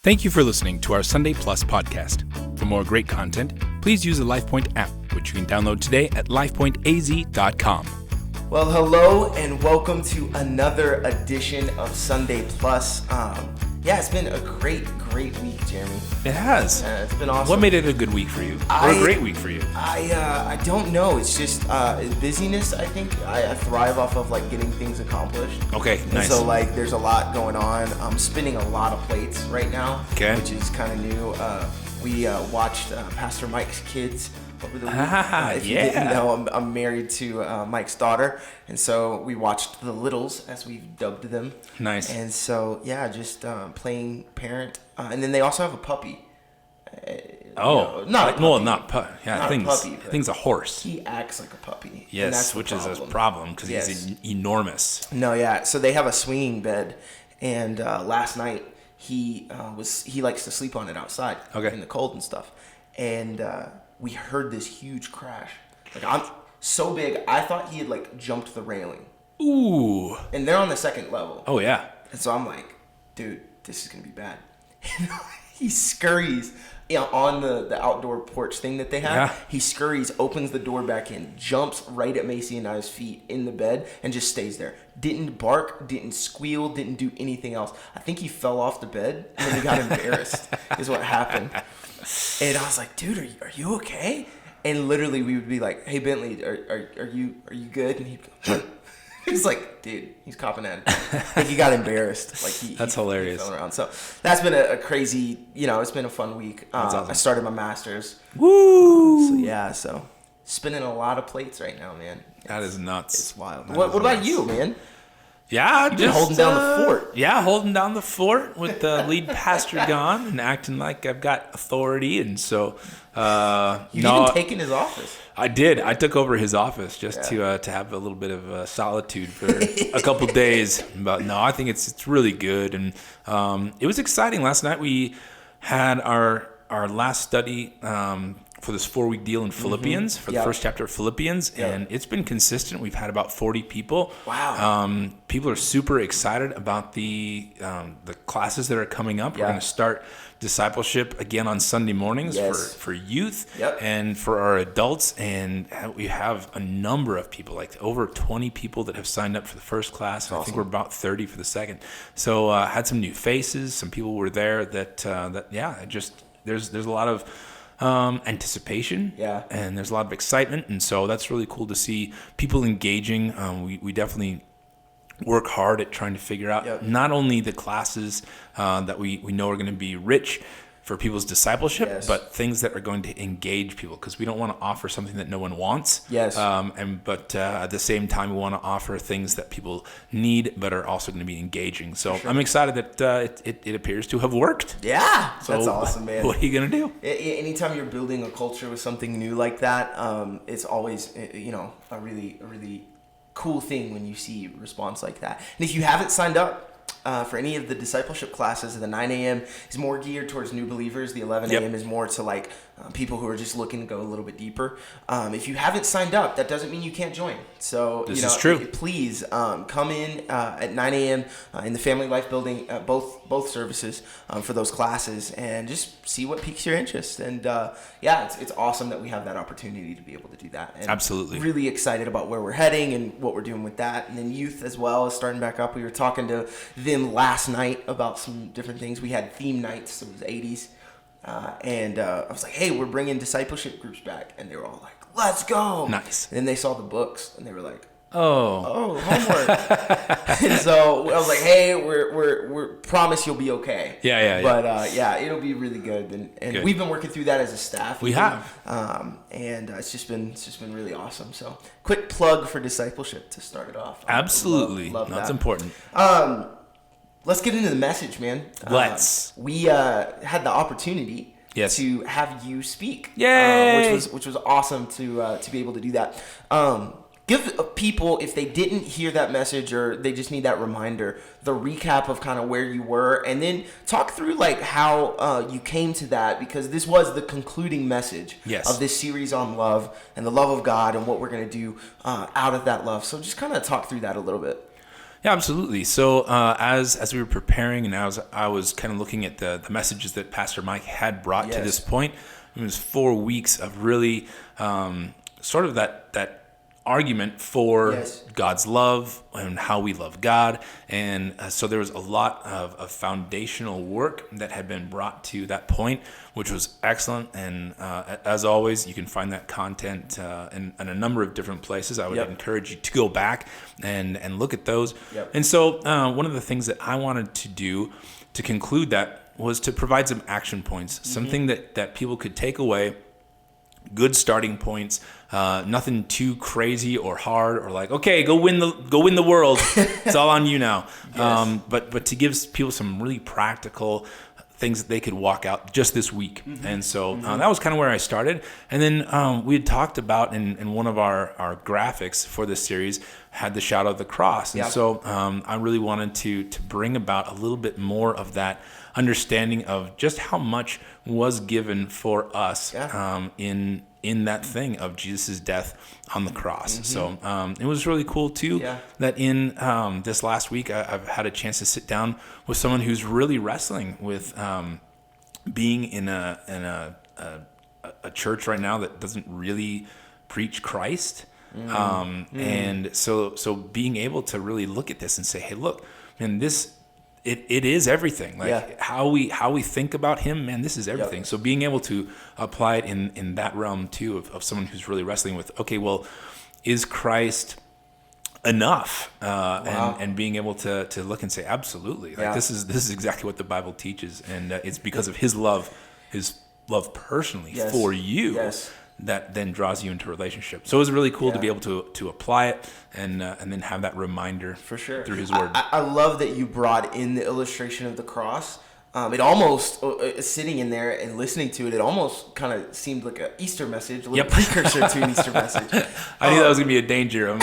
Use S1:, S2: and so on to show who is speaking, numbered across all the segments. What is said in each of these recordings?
S1: Thank you for listening to our Sunday Plus podcast. For more great content, please use the LifePoint app, which you can download today at lifepointaz.com.
S2: Well, hello and welcome to another edition of Sunday Plus. It's been a great week, Jeremy.
S1: It has.
S2: It's been awesome.
S1: What made it a good week for you? Or a great week for you?
S2: I don't know. It's just busyness, I think. I thrive off of getting things accomplished.
S1: Okay,
S2: and
S1: nice.
S2: So there's a lot going on. I'm spinning a lot of plates right now,
S1: okay,
S2: which is kind of new. We watched Pastor Mike's kids over the week. If you didn't know, I'm married to Mike's daughter, and so we watched the Littles, as we've dubbed them.
S1: Nice.
S2: And so just playing parent, and then they also have a puppy. Not a puppy.
S1: Thing's a horse.
S2: He acts like a puppy.
S1: Yes, which is a problem because he's enormous.
S2: No, yeah. So they have a swinging bed, and last night he likes to sleep on it outside in the cold and stuff, and we heard this huge crash. I'm so big, I thought he had jumped the railing.
S1: Ooh.
S2: And they're on the second level.
S1: Oh yeah.
S2: And so I'm like, dude, this is gonna be bad. He scurries on the outdoor porch thing that they have.
S1: Yeah.
S2: He scurries, opens the door back in, jumps right at Macy and I's feet in the bed, and just stays there. Didn't bark, didn't squeal, didn't do anything else. I think he fell off the bed and then he got embarrassed is what happened. And I was like, dude, are you okay? And literally we would be like, hey Bentley, are you good? And he'd go, he's like, dude, he's copping at it. I think he got embarrassed.
S1: That's hilarious.
S2: He fell around. So that's been a crazy, it's been a fun week.
S1: Awesome.
S2: I started my master's.
S1: Woo!
S2: So spinning a lot of plates right now, man.
S1: That is nuts.
S2: It's wild. What about you, man?
S1: Yeah,
S2: You've been holding down the fort.
S1: Yeah, holding down the fort with the lead pastor gone and acting like I've got authority. And so,
S2: you've even taken his office.
S1: I did. I took over his office just to have a little bit of solitude for a couple days. But no, I think it's really good, and it was exciting. Last night we had our last study for this 4-week deal in Philippians, for the first chapter of Philippians, and it's been consistent. We've had about 40 people.
S2: Wow.
S1: People are super excited about the classes that are coming up. We're going to start discipleship again on Sunday mornings for youth and for our adults, and we have a number of people, over 20 people that have signed up for the first class, and I think we're about 30 for the second. So had some new faces, some people were there that there's a lot of anticipation, and there's a lot of excitement, and so that's really cool to see people engaging. We definitely work hard at trying to figure out not only the classes that we know are going to be rich for people's discipleship, but things that are going to engage people, because we don't want to offer something that no one wants. But at the same time, we want to offer things that people need, but are also going to be engaging. So I'm excited that it appears to have worked.
S2: Yeah,
S1: so
S2: that's awesome, man.
S1: What are you going to do?
S2: Anytime you're building a culture with something new like that, it's always a really cool thing when you see response like that. And if you haven't signed up for any of the discipleship classes, the 9 a.m. is more geared towards new believers. The 11 a.m. is more to people who are just looking to go a little bit deeper. If you haven't signed up, that doesn't mean you can't join. So
S1: this is true.
S2: Please come in at 9 a.m. In the Family Life Building, both services for those classes, and just see what piques your interest. And it's awesome that we have that opportunity to be able to do that. And
S1: absolutely,
S2: really excited about where we're heading and what we're doing with that. And then youth as well is starting back up. We were talking to them last night about some different things. We had theme nights. So it was 80s. And I was like, hey, we're bringing discipleship groups back. And they were all like, let's go.
S1: Nice.
S2: And then they saw the books and they were like,
S1: oh,
S2: homework. And so I was like, hey, we're promise you'll be okay.
S1: Yeah.
S2: But it'll be really good. And good. We've been working through that as a staff.
S1: We have.
S2: And it's just been really awesome. So quick plug for discipleship to start it off.
S1: Absolutely.
S2: Love
S1: That's
S2: that.
S1: Important.
S2: Let's get into the message, man.
S1: Let's.
S2: We had the opportunity to have you speak.
S1: Yay!
S2: Which was awesome to be able to do that. Give people, if they didn't hear that message or they just need that reminder, the recap of kind of where you were, and then talk through how you came to that, because this was the concluding message of this series on love and the love of God and what we're going to do out of that love. So just kind of talk through that a little bit.
S1: Yeah, absolutely. So as we were preparing, and as I was kind of looking at the messages that Pastor Mike had brought to this point, it was 4 weeks of really sort of that argument for God's love and how we love God. And so there was a lot of foundational work that had been brought to that point, which was excellent. And as always, you can find that content in a number of different places. I would encourage you to go back and look at those. And so one of the things that I wanted to do to conclude that was to provide some action points, something that people could take away, good starting points, nothing too crazy or hard or like, okay, go win the world. It's all on you now. But to give people some really practical things that they could walk out just this week. And so that was kind of where I started. And then we had talked about in one of our graphics for this series had the shadow of the cross. And so I really wanted to bring about a little bit more of that understanding of just how much was given for us in that thing of Jesus' death on the cross. So it was really cool too that in this last week I've had a chance to sit down with someone who's really wrestling with being in a church right now that doesn't really preach Christ. And so being able to really look at this and say, hey, look, man, it is everything. Like how we think about him, man, this is everything. So being able to apply it in that realm too of someone who's really wrestling with, okay, well, is Christ enough? And being able to look and say, absolutely. Like this is exactly what the Bible teaches, and it's because of his love personally for you. That then draws you into a relationship. So it was really cool to be able to apply it and then have that reminder
S2: for sure
S1: through his word.
S2: I love that you brought in the illustration of the cross. It almost, sitting in there and listening to it, it almost kind of seemed like an Easter message, a little precursor to an Easter message.
S1: I knew that was going to be a danger.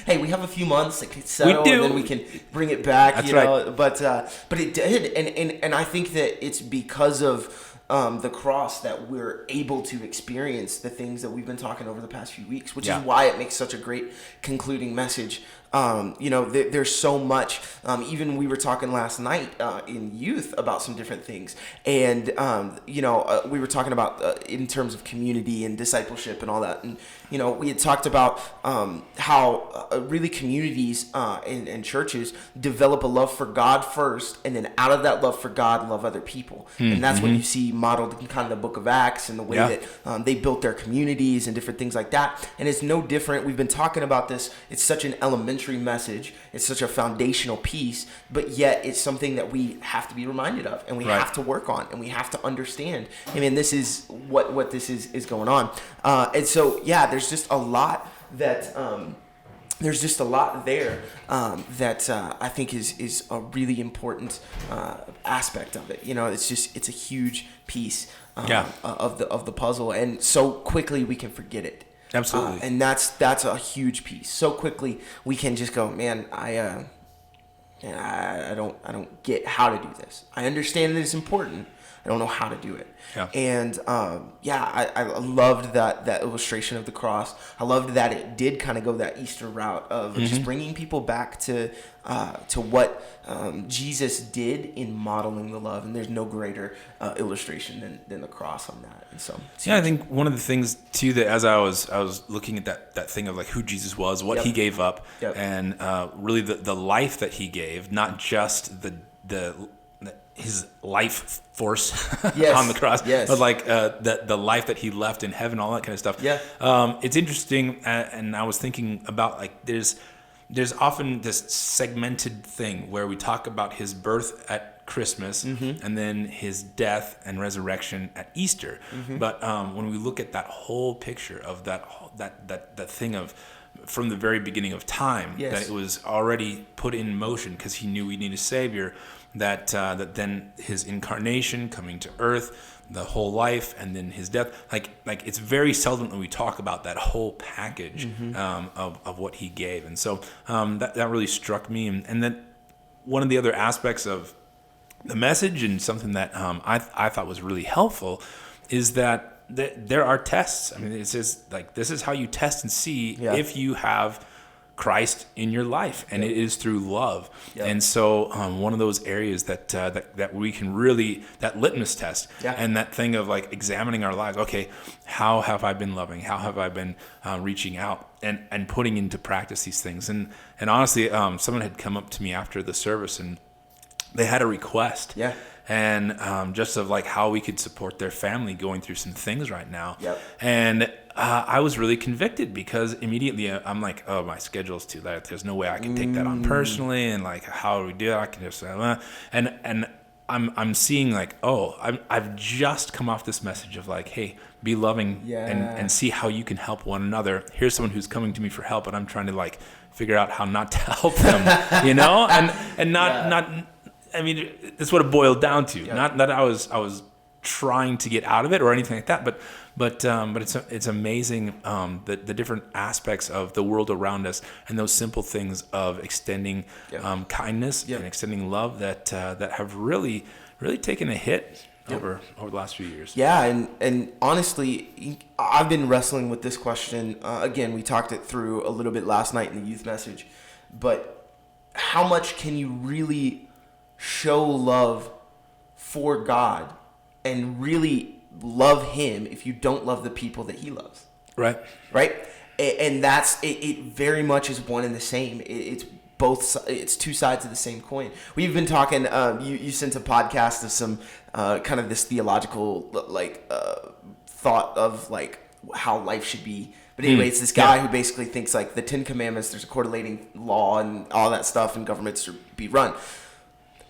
S2: Hey, we have a few months to settle, and then we can bring it back.
S1: That's
S2: right. But it did, and I think that it's because of the cross that we're able to experience the things that we've been talking over the past few weeks, which is why it makes such a great concluding message. There's so much. Even we were talking last night in youth about some different things, and we were talking about in terms of community and discipleship and all that, and we had talked about how really communities and churches develop a love for God first, and then out of that love for God, love other people, and that's when you see modeled in kind of the Book of Acts and the way that they built their communities and different things like that. And it's no different. We've been talking about this. It's such an elementary message. It's such a foundational piece, but yet it's something that we have to be reminded of, and we have to work on, and we have to understand. I mean, this is what this is going on. And so, there's just a lot that that I think is a really important aspect of it. It's a huge piece of the puzzle, and so quickly we can forget it.
S1: Absolutely.
S2: And that's a huge piece. So quickly we can just go, man, I don't get how to do this. I understand that it's important. I don't know how to do it. And I loved that illustration of the cross. I loved that it did kind of go that Easter route of just bringing people back to what Jesus did in modeling the love. And there's no greater illustration than the cross on that. And so
S1: I think one of the things too that as I was looking at that thing of like who Jesus was, what he gave up, and really the life that he gave, not just his life force on the cross, but like the life that he left in heaven, all that kind of stuff. It's interesting, and I was thinking about like there's often this segmented thing where we talk about his birth at Christmas and then his death and resurrection at Easter. But when we look at that whole picture of that thing of from the very beginning of time, that it was already put in motion because he knew we need a savior. That then his incarnation, coming to earth, the whole life, and then his death. Like it's very seldom that we talk about that whole package of what he gave. And so that really struck me. And then one of the other aspects of the message, and something that I thought was really helpful, is that there are tests. I mean, it says like this is how you test and see if you have Christ in your life, and it is through love. And so one of those areas that we can really, that litmus test and that thing of like examining our lives. Okay, how have I been loving? How have I been reaching out and putting into practice these things? And honestly, someone had come up to me after the service and they had a request. And just of like how we could support their family going through some things right now. And I was really convicted because immediately I'm like, oh, my schedule's too late. There's no way I can take that on personally. And like, how do we do it? I can just, and I'm seeing like, I've just come off this message of like, hey, be loving and see how you can help one another. Here's someone who's coming to me for help, and I'm trying to like figure out how not to help them, you know, and not. I mean, that's what it boiled down to. Not that I was trying to get out of it or anything like that, but it's amazing the different aspects of the world around us and those simple things of extending kindness and extending love that have really taken a hit over the last few years.
S2: And honestly, I've been wrestling with this question. Again, we talked it through a little bit last night in the youth message, but how much can you really show love for God and really love him if you don't love the people that he loves? Right. And that's it very much is one and the same. It's two sides of the same coin. We've been talking, you sent a podcast of some kind of this theological thought of like how life should be. But anyway, it's this guy who basically thinks like the 10 Commandments, there's a correlating law and all that stuff, and governments should be run.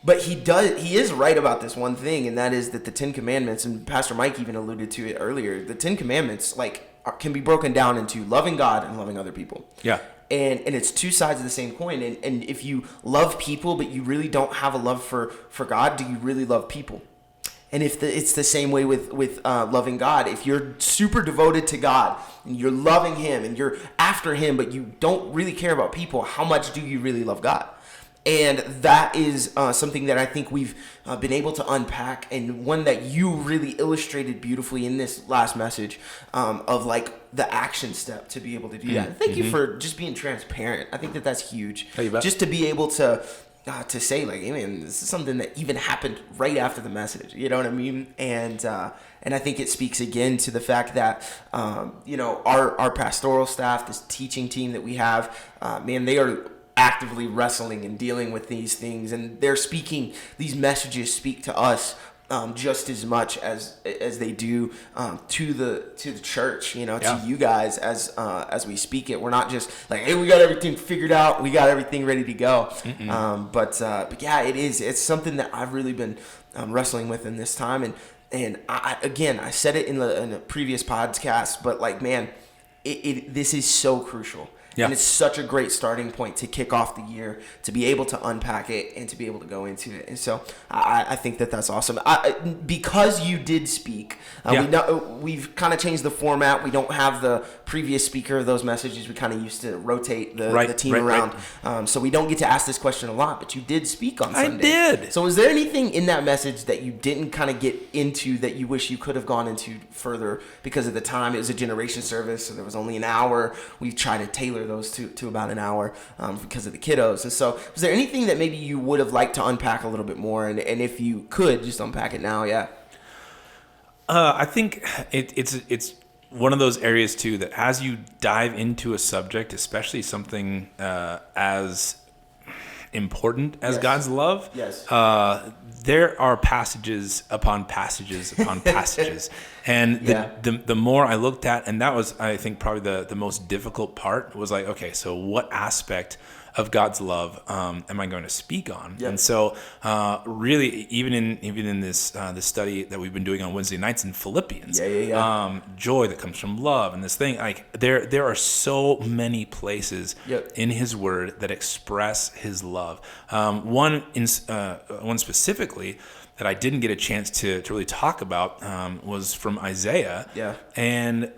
S2: But he is right about this one thing, and that is that the 10 Commandments, and Pastor Mike even alluded to it earlier, the 10 Commandments can be broken down into loving God and loving other people. And it's two sides of the same coin. And if you love people, but you really don't have a love for God, do you really love people? And it's the same way with loving God. If you're super devoted to God and you're loving him and you're after him, but you don't really care about people, how much do you really love God? And that is something that I think we've been able to unpack, and one that you really illustrated beautifully in this last message of like the action step to be able to do that. And thank you for just being transparent. I think that's huge. Just to be able to say like, hey man, this is something that even happened right after the message. You know what I mean? And I think it speaks again to the fact that our pastoral staff, this teaching team that we have, they are actively wrestling and dealing with these things, and these messages speak to us just as much as they do to the church, to you guys as we speak it. We're not just like, hey, we got everything figured out, we got everything ready to go. But yeah, it's something that I've really been wrestling with in this time, and I said it in a previous podcast, but like, man, this is so crucial. And it's such a great starting point to kick off the year, to be able to unpack it and to be able to go into it. And so I think that's awesome. Because you did speak, we've kind of changed the format. We don't have the previous speaker of those messages. We kind of used to rotate the team around. So we don't get to ask this question a lot, but you did speak on Sunday.
S1: I did.
S2: So was there anything in that message that you didn't kind of get into that you wish you could have gone into further because of the time? It was a generation service, so there was only an hour. We tried to tailor those to about an hour because of the kiddos. And so was there anything that maybe you would have liked to unpack a little bit more? And if you could, just unpack it now.
S1: I think it's one of those areas too that as you dive into a subject, especially something as important as God's love, there are passages upon passages upon passages. And the more I looked at, and that was, I think, probably the most difficult part, was like, okay, so what aspect of God's love am I going to speak on? And so really, even in this study that we've been doing on Wednesday nights in Philippians, joy that comes from love, and this thing, like there are so many places in His Word that express His love. One specifically that I didn't get a chance to really talk about was from Isaiah. And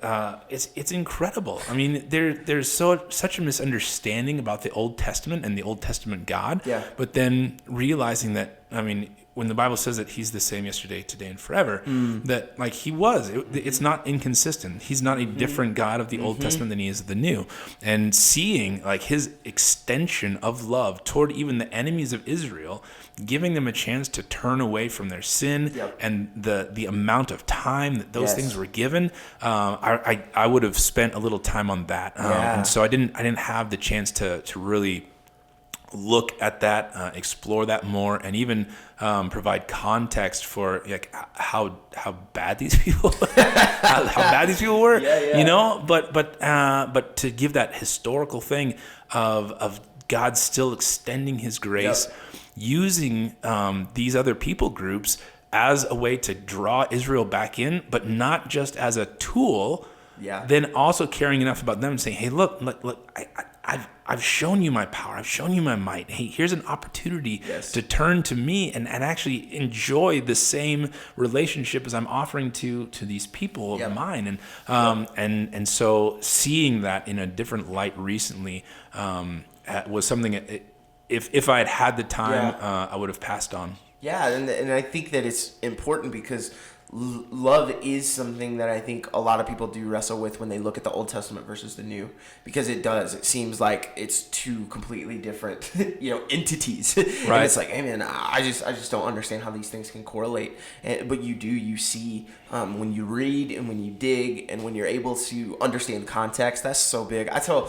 S1: it's incredible. I mean, there's such a misunderstanding about the Old Testament and the Old Testament God. But then realizing that, I mean, when the Bible says that he's the same yesterday, today, and forever, that like he was, it's not inconsistent. He's not a different God of the Old Testament than he is of the New. And seeing like his extension of love toward even the enemies of Israel, giving them a chance to turn away from their sin, and the amount of time that those things were given, I would have spent a little time on that. And so I didn't have the chance to really look at that, explore that more, and even provide context for like how bad these people how bad these people were, you know. But to give that historical thing of God still extending His grace, using these other people groups as a way to draw Israel back in, but not just as a tool. Then also caring enough about them and saying, "Hey, look, I've shown you my power. I've shown you my might. Hey, here's an opportunity to turn to me and actually enjoy the same relationship as I'm offering to these people of mine." And so seeing that in a different light recently was something that if I had the time, I would have passed on.
S2: Yeah, and I think that it's important because love is something that I think a lot of people do wrestle with when they look at the Old Testament versus the New, because it seems like it's two completely different entities. Right. And it's like, hey man, I just don't understand how these things can correlate. But you see when you read and when you dig and when you're able to understand context, that's so big. I tell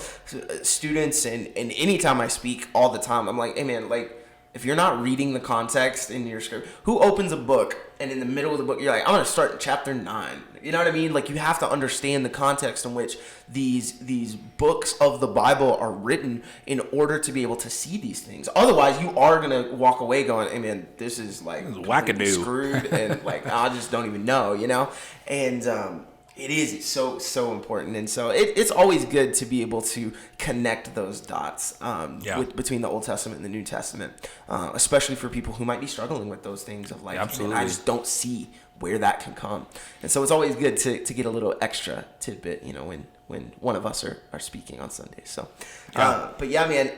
S2: students and anytime I speak all the time, I'm like, hey man, like, if you're not reading the context in your script, who opens a book and in the middle of the book, you're like, I'm going to start in chapter 9. You know what I mean? Like, you have to understand the context in which these books of the Bible are written in order to be able to see these things. Otherwise, you are going to walk away going, hey, man, this is like
S1: wackadoo,
S2: screwed, and like, I just don't even know, you know? And it's so important. And so it's always good to be able to connect those dots between the Old Testament and the New Testament, especially for people who might be struggling with those things of like, man, I just don't see where that can come. And so it's always good to get a little extra tidbit, when one of us are speaking on Sundays. So, but yeah, man,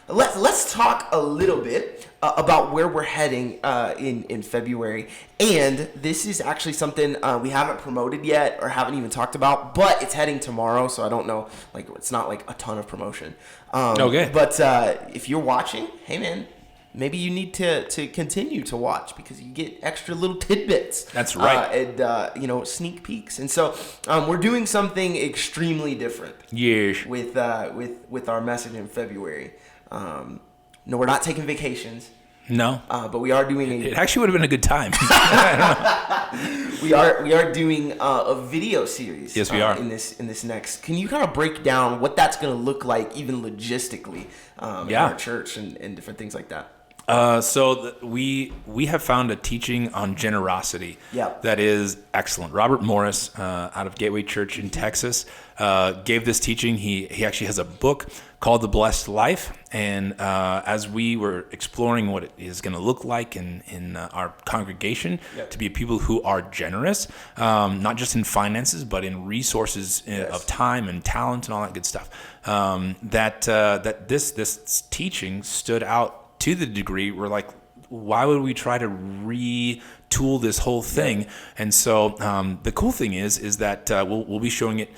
S2: let's talk a little bit about where we're heading in February. And this is actually something we haven't promoted yet or haven't even talked about, but it's heading tomorrow. So I don't know, like, it's not like a ton of promotion. Okay. But if you're watching, hey man, maybe you need to continue to watch because you get extra little tidbits.
S1: That's right.
S2: And sneak peeks. And so we're doing something extremely different.
S1: Yes.
S2: With our message in February. No, we're not taking vacations.
S1: No.
S2: But we are doing
S1: It actually would have been a good time.
S2: We are doing a video series.
S1: Yes, we are.
S2: In this next. Can you kind of break down what that's going to look like, even logistically, in our church and different things like that?
S1: We have found a teaching on generosity that is excellent. Robert Morris, out of Gateway Church in Texas, gave this teaching. He actually has a book called The Blessed Life. And as we were exploring what it is going to look like in our congregation to be people who are generous, not just in finances, but in resources of time and talent and all that good stuff, that this teaching stood out to the degree we're like, why would we try to retool this whole thing? And so the cool thing is that we'll be showing it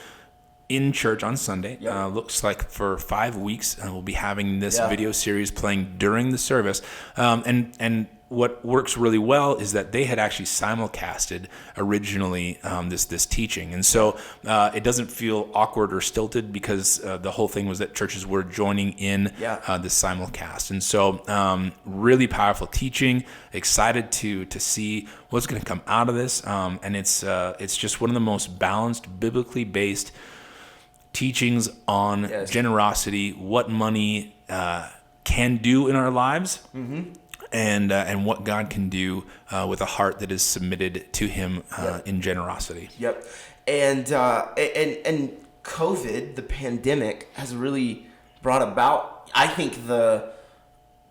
S1: in church on Sunday. Looks like for 5 weeks, and we'll be having this video series playing during the service. And what works really well is that they had actually simulcasted originally this teaching, and so it doesn't feel awkward or stilted because the whole thing was that churches were joining in the simulcast, and so really powerful teaching. Excited to see what's going to come out of this, and it's just one of the most balanced, biblically based teachings on generosity, what money can do in our lives. And what God can do with a heart that is submitted to Him in generosity. Yep.
S2: And COVID, the pandemic, has really brought about, I think, the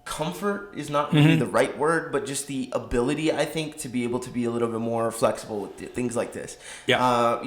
S2: comfort is not really the right word, but just the ability, I think, to be able to be a little bit more flexible with things like this.
S1: Yeah.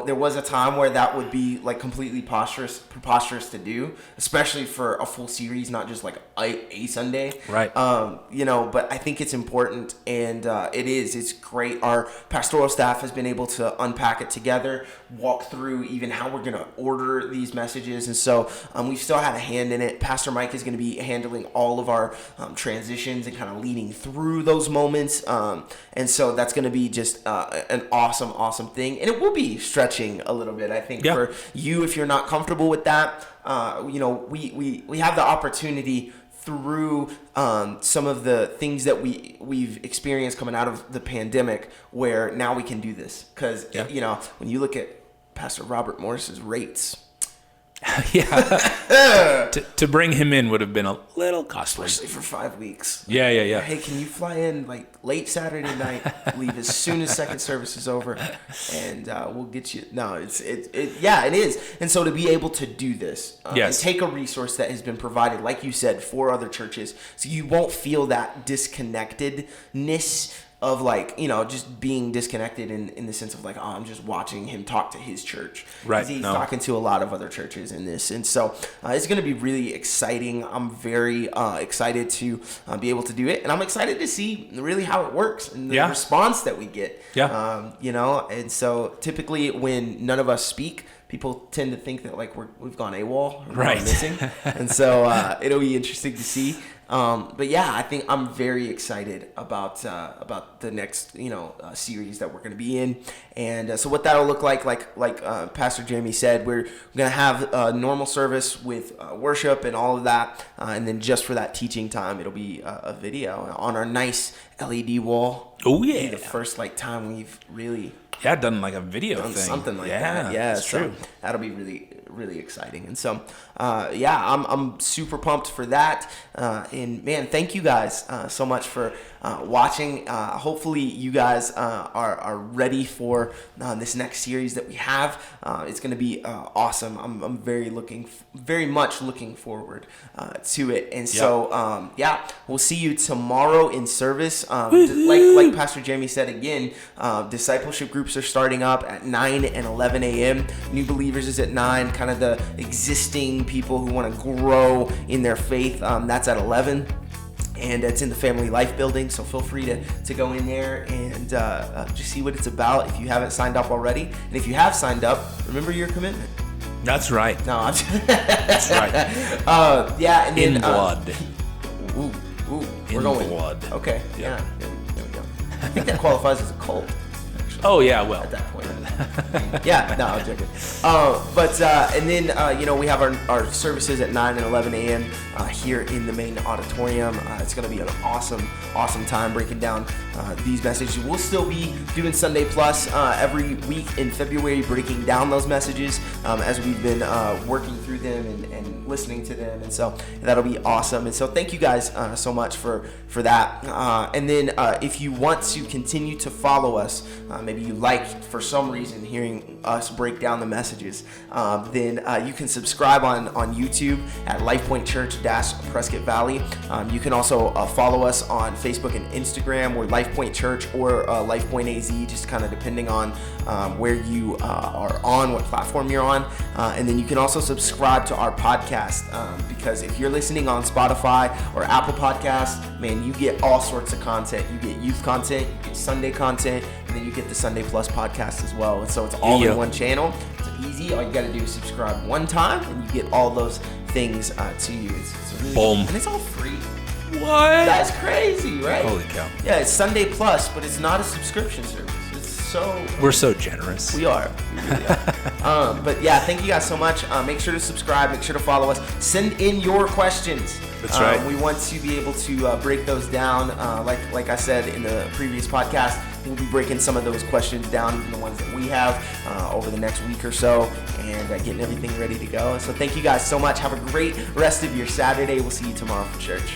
S2: There was a time where that would be like completely preposterous to do, especially for a full series, not just like a Sunday.
S1: Right.
S2: But I think it's important, and it's great. Our pastoral staff has been able to unpack it together, walk through even how we're going to order these messages. And so we've still had a hand in it. Pastor Mike is going to be handling all of our transitions and kind of leading through those moments. And so that's going to be just an awesome thing. And it will be stretching a little bit, I think, for you, if you're not comfortable with that. We have the opportunity through some of the things that we've experienced coming out of the pandemic, where now we can do this. Because, when you look at Pastor Robert Morris's rates,
S1: to bring him in would have been a little costly,
S2: especially for 5 weeks.
S1: Yeah.
S2: Hey, can you fly in like late Saturday night, leave as soon as second service is over, and we'll get you. No, it is. And so to be able to do this, and take a resource that has been provided, like you said, for other churches, so you won't feel that disconnectedness of just being disconnected in the sense of I'm just watching him talk to his church.
S1: Right.
S2: He's talking to a lot of other churches in this. And so it's going to be really exciting. I'm very excited to be able to do it. And I'm excited to see really how it works and the response that we get.
S1: Yeah.
S2: And so typically when none of us speak, people tend to think that we've gone AWOL, or
S1: right,
S2: missing. And so it'll be interesting to see. I think I'm very excited about the next series that we're going to be in, and so what that'll look like Pastor Jamie said, we're going to have a normal service with worship and all of that, and then just for that teaching time, it'll be a video on our nice LED wall.
S1: Oh yeah,
S2: it'll be the first time we've really
S1: done like a video thing,
S2: something like that. Yeah,
S1: that's true.
S2: That'll be really exciting. And so I'm super pumped for that, and man, thank you guys so much for watching. Hopefully you guys are ready for this next series that we have. It's going to be awesome. I'm very much looking forward to it. And so we'll see you tomorrow in service. Like Pastor Jamie said again, discipleship groups are starting up at 9 and 11 a.m. New Believers is at 9. Kind of the existing people who want to grow in their faith, that's at 11. And it's in the Family Life building, so feel free to go in there and just see what it's about if you haven't signed up already. And if you have signed up, remember your commitment.
S1: That's right.
S2: No,
S1: that's right.
S2: And then
S1: in blood.
S2: We're going
S1: blood.
S2: Okay. Yeah. There we go. I think that qualifies as a cult.
S1: Oh yeah, well
S2: at that point. I'm joking. And then we have our services at 9 and 11 a.m. Here in the main auditorium. It's going to be an awesome time breaking down these messages. We'll still be doing Sunday Plus every week in February, breaking down those messages as we've been working through them and listening to them, and so that'll be awesome. And so thank you guys so much for that. And then if you want to continue to follow us, maybe you like for some reason hearing us break down the messages, then you can subscribe on YouTube at LifePoint Church Prescott Valley. You can also follow us on Facebook and Instagram. We're LifePoint Church or LifePoint AZ, just kind of depending on where you are on, what platform you're on. And then you can also subscribe to our podcast, because if you're listening on Spotify or Apple Podcasts, man, you get all sorts of content. You get youth content, you get Sunday content, and then you get the Sunday Plus podcast as well. And so it's all in one channel. It's easy. All you got to do is subscribe one time, and you get all those things to you. It's really
S1: boom,
S2: and it's all free.
S1: What?
S2: That's crazy, right?
S1: Holy cow!
S2: Yeah, it's Sunday Plus, but it's not a subscription service.
S1: We're so generous.
S2: We are. We really are. But yeah, thank you guys so much. Make sure to subscribe. Make sure to follow us. Send in your questions.
S1: That's right.
S2: We want to be able to break those down. Like I said in the previous podcast, we'll be breaking some of those questions down, even the ones that we have, over the next week or so, and getting everything ready to go. So thank you guys so much. Have a great rest of your Saturday. We'll see you tomorrow for church.